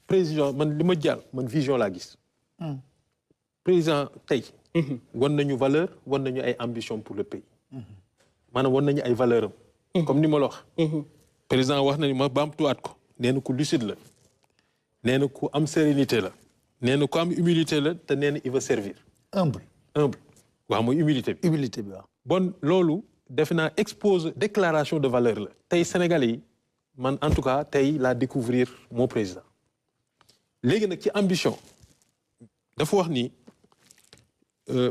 président man li ma jàll man vision laa gis. président tey. wan nañu valeur wan nañu ay ambition pour le pays. maanaam wan nañu ay valeur am. comme ni ma la wax. président wax nañu ma baamtuwaat ko. nee na ku lucide la. nee na ku am sérénité la. nee na ku am humilité la te nee na il veut servir. humble. waaw mooy humilité bi. humilité bi waaw. bon loolu defe naa expose déclaration de valeur la. tey Sénégalais yi man en tout cas tey laa découvrir mon président. léegi nag ci ambition dafa wax ni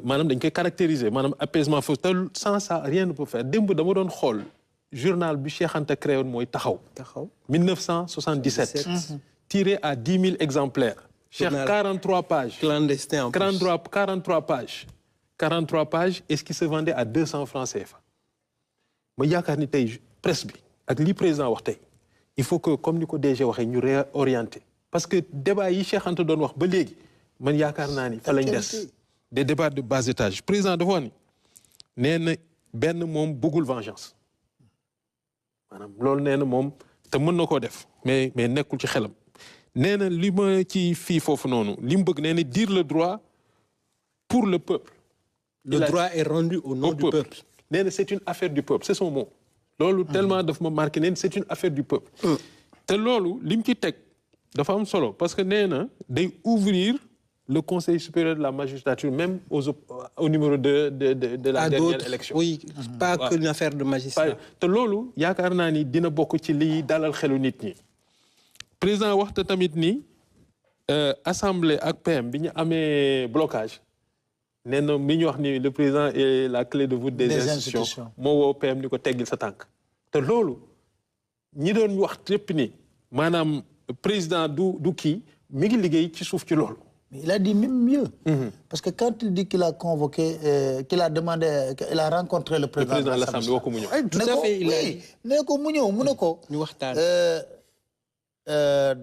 maanaam dañ koy caractériser maanaam apaisement foofu te sans ça rien ne peut faire démb dama doon xool journal bi Cheikh Anta créé woon mooy taxaw. 1977. tiré à 10 000 exemplaires. Cheikh 43 pages. Clandestin en plus. 43 pages. 43 pages et ce qui se vendait à 200 francs CFA. ma yaakaar ni tey presse bi ak li président wax tey il faut que comme ni ko DG waxee ñu réorienter. parce que débat yi Cheikh Anta doon wax ba léegi man yaakaar naa ni fa lañ des. des débats de bas étage président dafa wax ni nee na benn moom bëggul vengeance maanaam loolu nee na moom te mën na koo def mais nekkul ci xelam. nee na li ma ci fii foofu noonu li mu bëgg nee na dire le droit pour le peuple. le droit est rendu au nom du peuple. nee na c'est une affaire du peuple c'est son mot. loolu tellement daf ma marqué nee na c'est une affaire du peuple. te loolu li mu ci teg dafa am solo parce que nee na day ouvrir le conseil supérieur de la magistrature même au numéro de la dernière élection. oui pas que une affaire de magistrat. te loolu yaakaar naa ni dina bokk ci liy dalal xelu nit ñi. président waxta tamit ni assemblée ak PM bi ñu amee blocage nee na mi ñu wax ni le président est la clé de voûte des institutions moo woo PM ni ko teggil sa tànk. te loolu ñi doon wax lépp ni maanaam président du kii mi ngi liggéey ci suuf ci loolu. Mais il a dit même mieux. Parce que quand il dit qu'il a convoqué, qu'il a demandé, qu'il a rencontré le président de l'Assemblée. Tout à fait, il a dit.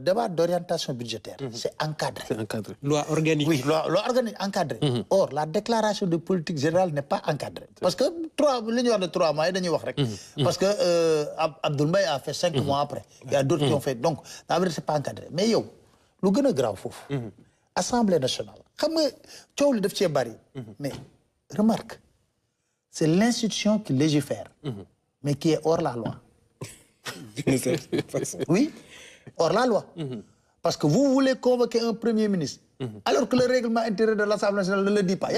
Débat d'orientation budgétaire, c'est encadré. C'est encadré. Loi organique. Oui, loi organique encadrée. Or, la déclaration de politique générale n'est pas encadrée. Parce que l'union de 3 mois, parce que Abdoul Mbaye a fait 5 mois après. Il y a d'autres qui ont fait. Donc, la vérité, c'est pas encadré. Mais yo, le plus grave, Assemblée nationale. Comme tu le dis, mais remarque, c'est l'institution qui légifère, mais qui est hors la loi. Oui, hors la loi. Parce que vous voulez convoquer un premier ministre, alors que le règlement intérieur de l'Assemblée nationale ne le dit pas.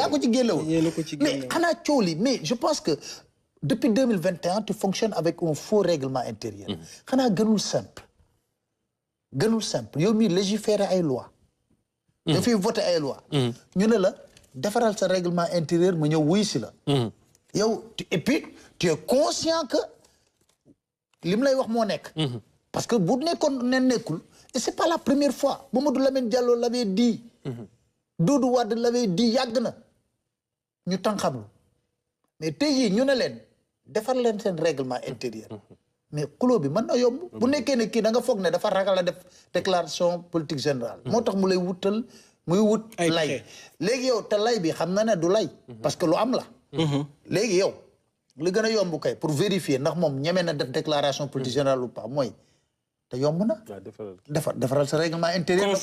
Mais je pense que depuis 2021, tu fonctionnes avec un faux règlement intérieur. C'est simple. C'est simple. Il y a légiférer à une loi. Il faut voter à une loi. Nous avons défaral ce règlement intérieur, mais nous avons et puis, tu es conscient que parce que vous et c'est pas la première fois. Mamadou Lamine Diallo l'avait dit. Doudou Wade l'avait dit. Yagna. Nous t'en savons. Mais tey nous n'allons défaire un règlement intérieur. Mais Koulobi, maintenant yom. Vous n'êtes qu'un qui n'a pas fait de déclaration politique générale. Moi, je me woutel, me wout lay. Légui yow te lay bi xamna na du lay parce que lu am la. Légui yow li gëna yomb kay pour vérifier ndax mom ñëmé na def déclaration politique générale ou pas moy te yomb na. Défaral sa règlement intérieur.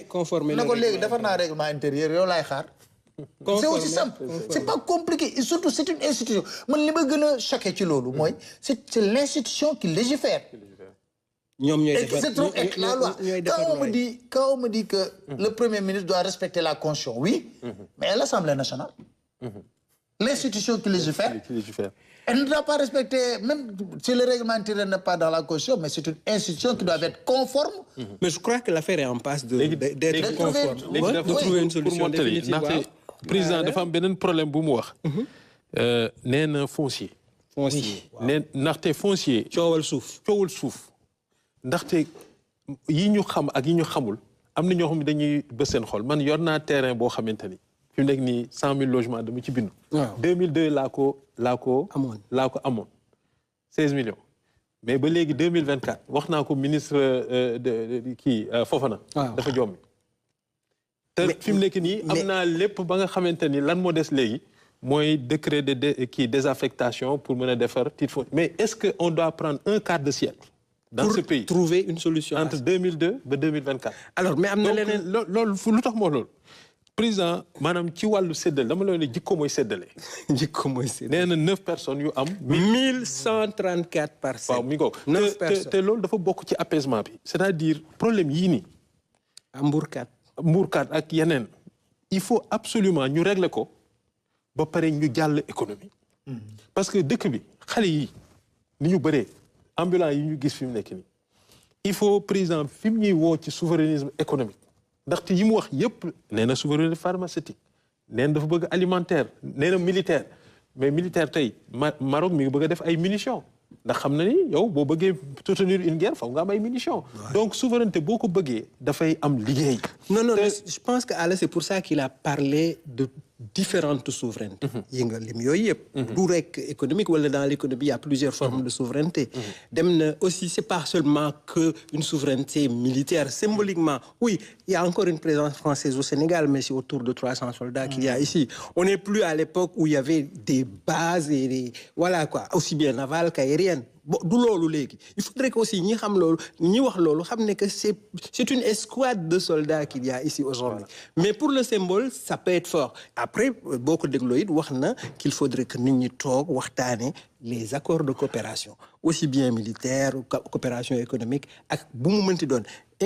Conformer nako légui défar na règlement intérieur yow lay xaar. C'est aussi simple. C'est pas compliqué. Et surtout, c'est une institution. Moi, ce qui me choqué, c'est l'institution qui légifère. Et c'est trop la loi. Quand on me dit que le Premier ministre doit respecter la Constitution, oui, mais à l'Assemblée nationale, l'institution qui légifère, elle ne doit pas respecter, même si le règlement intérieur n'est pas dans la Constitution, mais c'est une institution qui doit être conforme. Mais je crois que l'affaire est en passe d'être conforme. De trouver une solution définitive. Président dafa am beneen problème bu mu wax. nee na foncier. ndaxte foncier. coowal suuf. ndaxte yi ñu xam ak yi ñu xamul am na ñoo xam ne dañuy bës seen xol man yor naa terrain boo xamante ni fi mu nekk nii 100 000 logements dama ci bindu. 2002 laa ko amoon 16 millions. mais ba léegi 2024 wax naa ko ministre de kii Fofana. dafa jommi. te fi mu nekk nii am naa lépp ba nga xamante ni lan moo des léegi mooy décret de désaffectation pour mën a defar titre foncier mais est-ce que on doit prendre un quart de siècle dans ce pays. Trouver une solution. Entre 2002 et 2024. Alors, mais donc, lu tax moo loolu. Président, maanaam ci wàllu séddale dama la ne jikko mooy séddale. jikko mooy séddale. nee na 9 personnes yu am. 1134 parcelles. waaw mi ngi ko 9 personnes te loolu dafa bokk ci apaisement bi. c'est-à-dire problème yii nii. Mbourkat ak yeneen. il faut absolument ñu régler ko ba pare ñu jàll économie. parce que dëkk bi xale yi ni ñu bëree ambulants yi ñu gis fi mu nekk nii. il faut président fi mu ñuy woo ci souverainisme économique. ndaxte yi mu wax yépp nee na souveraineté pharmaceutique nee na dafa bëgg alimentaire nee na militaire mais militaire tey Maroc mi ngi bëgg a def ay munitions ndax xam na ni yow boo bëggee soutenir une guerre foog nga am ay munitions. donc souveraineté boo ko bëggee dafay am liggéey. non je pense que Alla c'est pour ça qu'il a parlé de différentes souverainetés. yi nga lim yooyu yëpp. du rek économique wala dans l'économie il y a plusieurs formes de souveraineté. dem na aussi c'est pas seulement que une souveraineté militaire symboliquement oui il y a encore une présence française au Sénégal mais c'est autour de 300 soldats qu'il y a ici. On n'est plus à l'époque où il y avait des bases et des voilà quoi aussi bien navales qu'aériennes. du loolu léegi il faudrait que aussi ñi xam loolu ñi wax loolu xam ne que c'est une escouade de soldats qu'il y a ici aujourd'hui. Mais pour le symbole ça peut être fort. Après boo ko dégloo it wax na qu'il faudrait que nit ñi toog waxtaane les accords de coopération aussi bien militaire coopération économique ak bu mu mënti doon.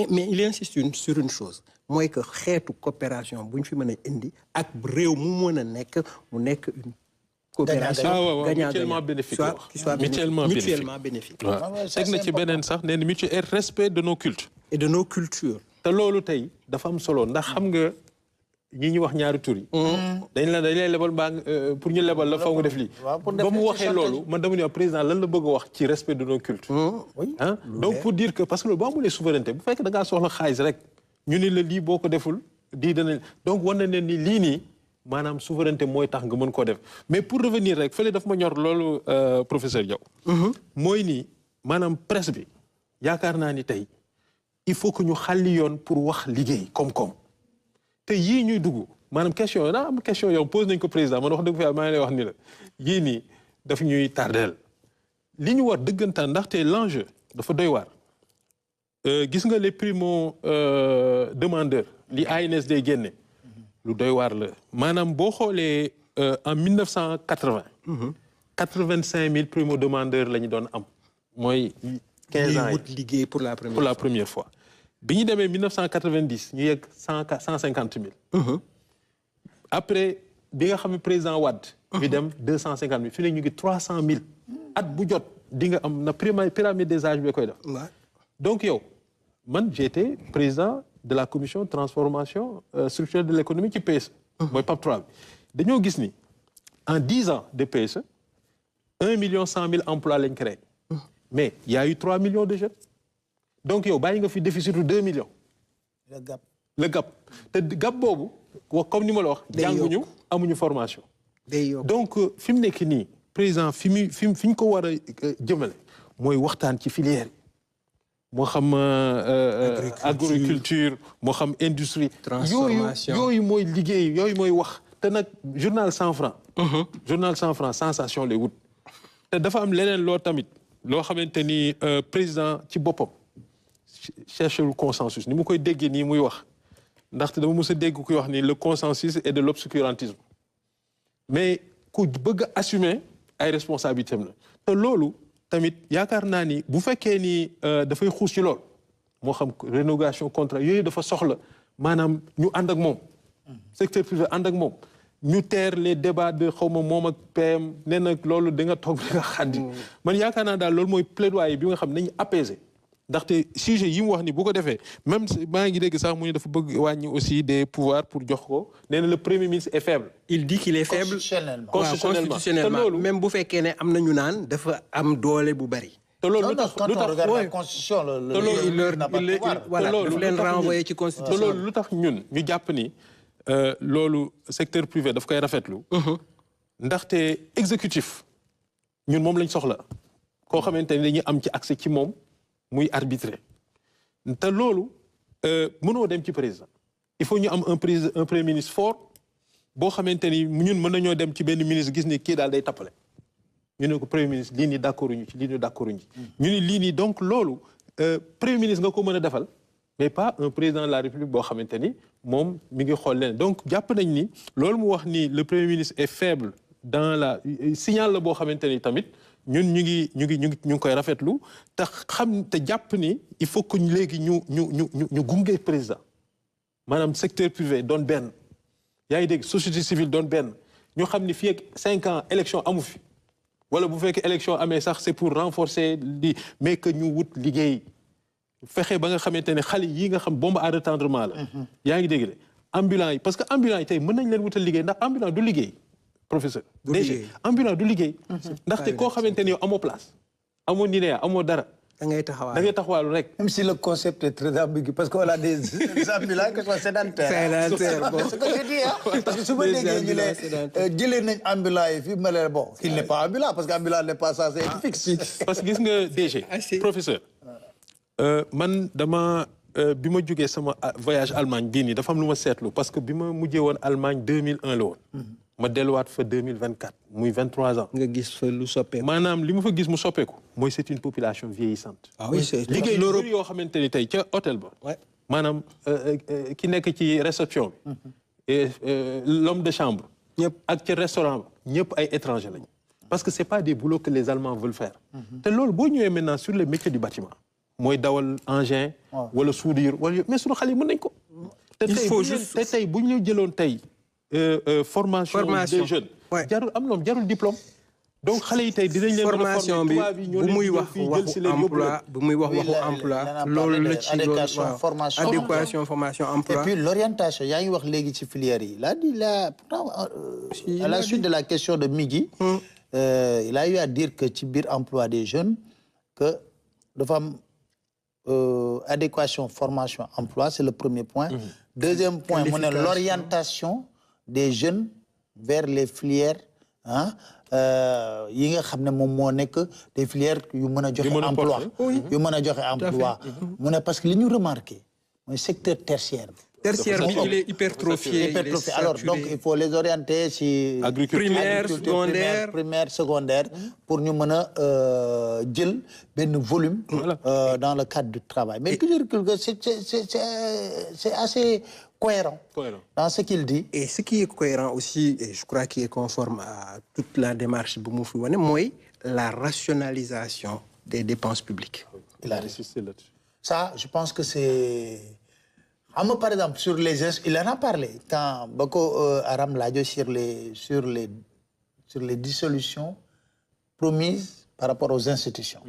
Mais il insiste sur une chose mooy que xeetu coopération bu ñu fi mën a indi ak réew mu mën a nekk mu nekk une coopération mutuellement bénéfique. mutuellement bénéfique. teg na ci beneen sax nee na mutuel et respect de nos cultes. et de nos cultures. te loolu tey dafa am solo ndax xam nga ñi ñu wax ñaari tur yi. dañ lay lebal mbaa pour ñu lebal la faw nga def lii. ba mu waxee loolu man dama ne président lan la bëgg a wax ci respect de nos cultes. donc pour dire que parce que loolu boo amulee souveraineté bu fekkee da ngaa soxla xaalis rek ñu ni la lii boo ko deful di dana donc war na ne ni lii nii. maanaam souveraineté mooy tax nga mën koo def mais pour revenir rek fële dafa ma ñor loolu professeur Diaw. mooy ni maanaam presse bi yaakaar naa ni tey il faut que ñu xàlli yoon pour wax liggéey koom-koom te yii ñuy dugg maanaam question yo naa am question yow pose nañ ko président man wax dëgg fa maa ngi lay wax ni la yii nii daf ñuy tardeel li ñu war dëggantaan ndaxte l'enjeu dafa doy waar gis nga les primo demandeurs li ANSD génne lu doy waar la maanaam boo xoolee en 1980. 85 000 primo demandeurs la ñu doon am. mooy 15 ans yi wut liggéey pour la première fois. bi ñu demee 1990 ñu yegg 150 000. après bi nga xam ne président Wade. ñu dem 250 000 fi ne ñu ngi 300 000. at bu jot di nga am na pyramide des âges bi koy def. donc yow man j'étais président de la commission transformation structurelle de l'économie ci PSE. mooy PAP 3 bi dañoo gis ni en 10 ans de PSE 1 100 000 emplois lañ créé. mais il y a eu 3 millions de jeunes. donc yow bàyyi nga fi déficit de 2 millions. le gap te gap boobu comme ni ma la wax. jànguñu amuñu formation. donc fi mu nekk nii président fi ñu ko war a jëmale mooy waxtaan ci filière yi. moo xam agriculture moo xam industrie. transformation yooyu mooy liggéey yooyu mooy wax. te nag journal 100 francs. journal 100 francs sensation lay wut. te dafa am leneen loo tamit loo xamante ni président ci boppam cherche le consensus ni mu koy déggee nii muy wax ndaxte dama mës a dégg kuy wax ni le consensus est de l'obscurantisme mais ku bëgg a assumer ay responsabilités am la te loolu. tamit yaakaar naa ni bu fekkee ni dafay xuus ci lool moo xam renégociation contrat yooyu dafa soxla maanaam ñu ànd ak moom secteur privé ànd ak moom ñu teer les débats de xaw ma moom ak PM nee na loolu da nga toog da nga xaddi man yaakaar naa daal loolu mooy plaidoyer bi nga xam ne nañu apaiser ndaxte sujet yi mu wax ni bu ko defee même maa ngi dégg sax mu ne dafa bëgg wàññi aussi des pouvoirs pour jox ko nee na le premier ministre est faible. il dit qu'il est faible constitutionnellement même bu fekkee ne am na ñu naan dafa am doole bu bari. te loolu quand on regarde la constitution daf leen renvoyer ci constitution. te loolu lu tax ñun ñu jàpp ni loolu secteur privé daf koy rafetlu. ndaxte exécutif ñun moom lañ soxla koo xamante ni dañuy am ci accès ci moom. muy arbitré te loolu mënoo dem ci président il faut ñu am un premier ministre fort boo xamante ni ñun mën nañoo dem ci benn ministre gis ni kii daal day tappale ñu ne ko premier ministre lii nii d'accord ñu ci lii nii d'accord ñu ci ñu ni lii nii donc loolu premier ministre nga ko mën a defal mais pas un président de la république boo xamante ni moom mi ngi xool leen donc jàpp nañ ni loolu mu wax ni le premier ministre est faible dans la signal la boo xamante ni tamit ñun ñu ngi koy rafetlu te xam te jàpp ni il faut que léegi ñu gunge président maanaam secteur privé doon benn yaa ngi dégg société civile doon benn ñu xam ni fii ak 5 ans élection amu fi wala bu fekkee élection amee sax c'est pour renforcer li mais que ñu wut liggéey fexe ba nga xamante ne xale yi nga xam bombe à retardement la. yaa ngi dégg de ambulant yi parce que ambulant yi tey mën nañ leen wutal liggéey ndax ambulant du liggéey professeur. du liggéey ambulant du liggéy. ndaxte koo xamante ne yow amoo place amoo ninéa amoo dara. da ngay taxawaalu rek. Même si le concept est très ambigu parce qu'on a des ambulants qui sont sédentaires. Sédentaires, bon. C'est ce que je dis, hein. Parce que souvent, les gens disent ambulant et puis, mais bon, il n'est pas ambulant parce qu'ambulant n'est pas censé être fixe. Parce que gis nga DG. Professeur. Man dama bi ma jógee sama voyage Allemagne bii nii dafa am lu ma seetlu parce que bi ma mujjee woon Allemagne 2001 la woon. ma delluwaat fa 2024 muy 23 ans. nga gis fa lu soppeeku. maanaam li ma fa gis mu soppeeku. mooy c'est une population vieillissante. ah oui c'est liggéey lu bëri yoo xamante ni tey ca hôtel ba. maanaam ki nekk ci réception bi. et l'homme de chambre. ñëpp ak ci restaurant ba ñëpp ay étrangers lañu. parce que c'est pas des boulots que les Allemands veulent faire. te loolu boo ñëwee maintenant sur les métiers du bâtiment. mooy dawal engin. wala soudure wala mais sunu xale yi mën nañ ko. il faut juste te tey bu ñu jëloon tey. formation des jeunes. jarul am noonu jarul diplôme. donc xale yi tey dinañ leen formation bi bu muy wax waxu emploi bu muy wax waxu emploi loolu la ci adéquation formation emploi. et puis l'orientation yaa ngi wax léegi ci filière yi là di la pourtant à la suite de la question de Migui. il a eu à dire que ci biir emploi des jeunes que dafa am adéquation formation emploi c'est le premier point. Deuxième point mu ne l'orientation des jeunes vers les filières yi nga xam ne moom moo nekk des filières yu mën a joxe emploi yu mën a joxe emploi mu ne parce que li ñu remarqué mooy secteur tertiaire bi il est hypertrophié alors donc il faut les orienter si primaire secondaire pour ñu mën a jël benn volume dans le cadre du travail mais toujours que c'est assez cohérent dans ce qu'il dit. Et ce qui est cohérent aussi, et je crois qu'il est conforme à toute la démarche de Moufou Wane, moi, la rationalisation des dépenses publiques. Il a insisté là-dessus. Ça, je pense que c'est... Par exemple, sur les... Il en a parlé quand Boko Haram l'a dit sur les dissolutions promises par rapport aux institutions.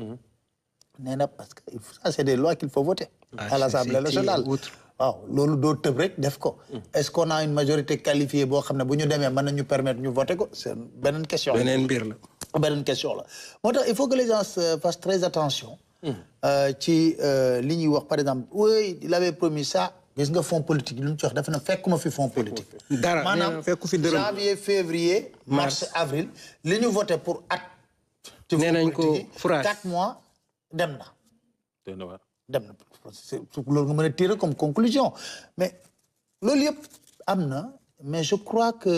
Parce que ça, c'est des lois qu'il faut voter à l'Assemblée nationale. waaw loolu doo tëb rek def ko. est-ce qu'on a une majorité qualifiée boo xam ne bu ñu demee mën nañu permettre ñu voter ko c'est beneen question la. beneen mbir la. beneen question la moo tax il faut que les gens fassent très attention. ci li ñuy wax par exemple oui il avait promis ça. gis nga fonds politique lu ñu ci wax dafa na fekkuma fi fonds politique. dara maanaam fekku fi dërëm janvier février mars avril li ñu voté pour at. ci nee nañ ko phrase 4 mois dem na. dem na loolu nga mën a tirer comme conclusion mais loolu yëpp am na mais je crois que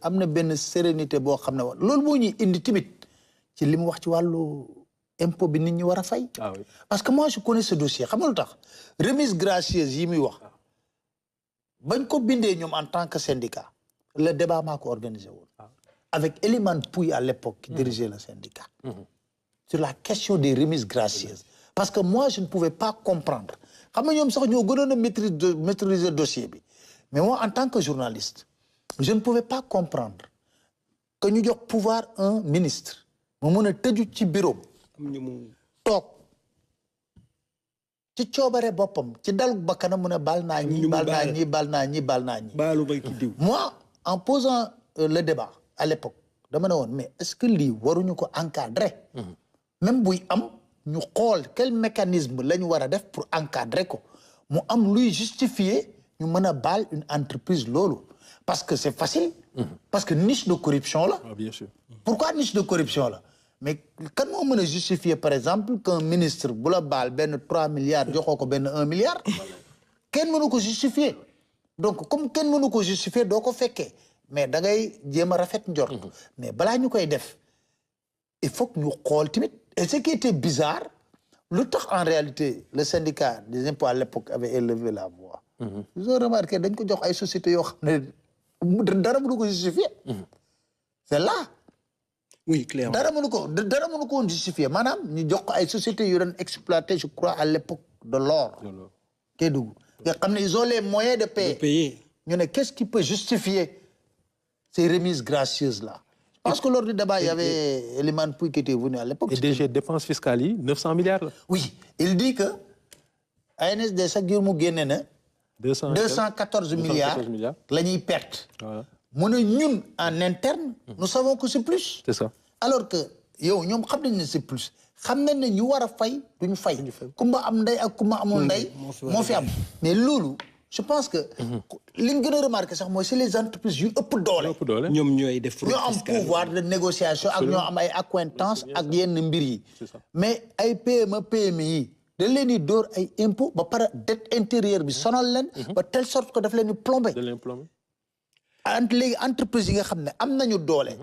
am na benn sérénité boo xam ne loolu moo ñuy indi tamit ci li mu wax ci wàllu impôt bi nit ñi war a fay. parce que moi je connais ce dossier xam nga lu tax remise gracieuse yi muy wax bañ ko bindee ñoom en tant que syndicat le débat maa ko organisé woon avec Elimane Pouye à l'époque qui dirigeait le syndicat sur la question des remises gracieuses. Parce que moi, je ne pouvais pas comprendre. Xam nga ñoom sax ñoo gënoon a maîtriser dossier bi. Mais moi, en tant que journaliste, je ne pouvais pas comprendre que ñu jox pouvoir un ministre. mu mën a tëju ci bureau toog ci coobare boppam ci dalu bakkanam mu ne baal naa ñi baal naa ñi baal naa ñi baal naa ñi. baalu ba ki diw. Moi, en posant le débat à l'époque dama ne woon mais est-ce que lii waruñu ko encadrer. même buy am. ñu xool quel mécanisme la ñu war a def pour encadrer ko mu am luy justifier ñu mën a baal une entreprise loolu parce que c'est facile parce que niche de corruption la bien sûr. Pourquoi niche de corruption la mais kan moo mën a justifier par exemple qu'un ministre bu la baal benn 3 milliards joxoo ko benn 1 milliard kenn mënu ko justifier donc comme kenn mënu ko justifier doo ko fekkee mais da ngay jéem a rafet njort mais balaa ñu koy def il faut que ñu xool tamit et ce qui était bizarre lu tax en réalité le syndicat des impôts à l'époque avait élevé la voix. Ils ont remarqué dañ ko jox ay sociétés yoo xam ne dara mënu ko justifier. C'est là. Oui, clairement. dara mënu ko woon justifier maanaam ñu jox ko ay sociétés yu doon exploiter je crois à l'époque de l'or. Kédougou nga xam ne ils ont les moyens de payer. ñu ne qu'est-ce qui peut justifier ces remises gracieuses là. Parce que lors du débat, il y avait Eliman Pouy qui était venu à l'époque. Et DG dépenses fiscales, 900 milliards. Là. Oui, il dit que ANSD chaque jour mu génne na 214 milliards la ñuy perte. Voilà. Mu ne ñun en interne, nous savons que c'est plus. C'est ça. Alors que yow ñoom xam nañ ne c'est plus. Xam nañ ne ñu war a fay duñu fay. Kumba am ndey ak kumba amul ndey moo fi am. Mais loolu je pense que li ñu gën a remarqué sax mooy c'est les entreprises yu ëpp doole. ñoom ñooy def ñoo am pouvoir de négociation ak ñoo am ay accointance ak yenn mbir yi. Mais ay PME PMI yi dañ leen di dóor ay impôts ba pare dette intérieure bi sonal leen. ba telle sorte que daf leen di plombé. Léegi entreprise yi nga xam ne am nañu doole.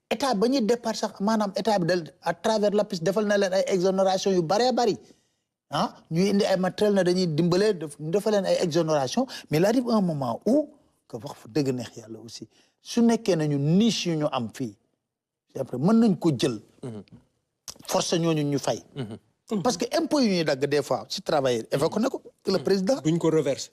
état ba ñuy départ sax maanaam état bi dal à travers l'APIX defal na leen ay exonération yu bëree bëri. ah ñuy indi ay matériel na dañuy dimbale dafa leen ay exonération mais il arrive un moment où que wax fa dëgg neex yàlla aussi su nekkee nañu niche yu ñu am fii après mën nañ ko jël force ñooñu ñu fay parce que impôt yu ñuy dagg des fois ci travailleur évoqué na ko que le président duñ ko reverse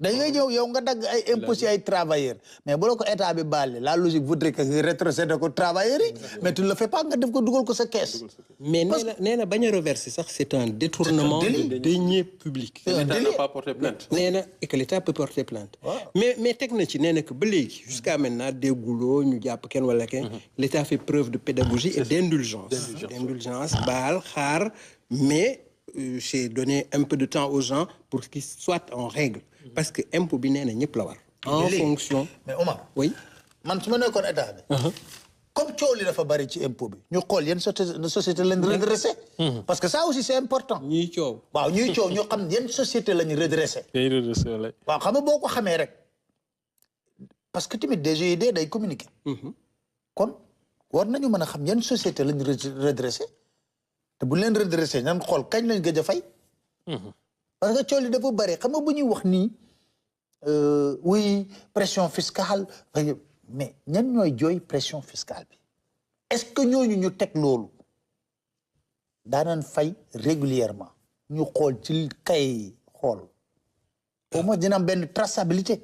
da ngay ñëw yow nga dagg ay impôt ci ay travailleurs mais bu la ko état bi baale la logique voudrait que nga rétrocéder ko travailleurs yi mais tu le fais pas nga def ko dugal ko sa caisse. mais nee na bañ a reverser sax c'est un détournement de deniers publics. L'État n'a pas porté plainte. nee na et que l'État peut porter plainte. mais teg na ci nee na que ba léegi jusqu'à maintenant dégguloo ñu jàpp kenn wala kenn. l'État fait preuve de pédagogie et d'indulgence baal xaar mais c'est donner un peu de temps aux gens pour qu'ils soient en règle. Parce que impôt bi nee na ñëpp la war. en fonction. mais Omar. oui. man su ma nekkoon état bi. comme coow li dafa bari ci impôt bi. ñu xool yenn société lañ redressé. parce que ça aussi c'est important. ñuy coow. waaw ñuy coow ñu xam yenn société lañu redressé. waaw xam nga boo ko xamee rek. parce que tamit DGID day communiquer. kon war nañu mën a xam yenn société lañu redressé. te bu leen redressé ñan xool kañ lañ gëj a fay. parce que coow li dafa bëri xam nga bu ñuy wax nii oui pression fiscale mais ñan ñooy jooy pression fiscale bi est-ce que ñooñu ñu teg loolu daanan fay régulièrement ñu xool ci kay xool au moins dina am benn traçabilité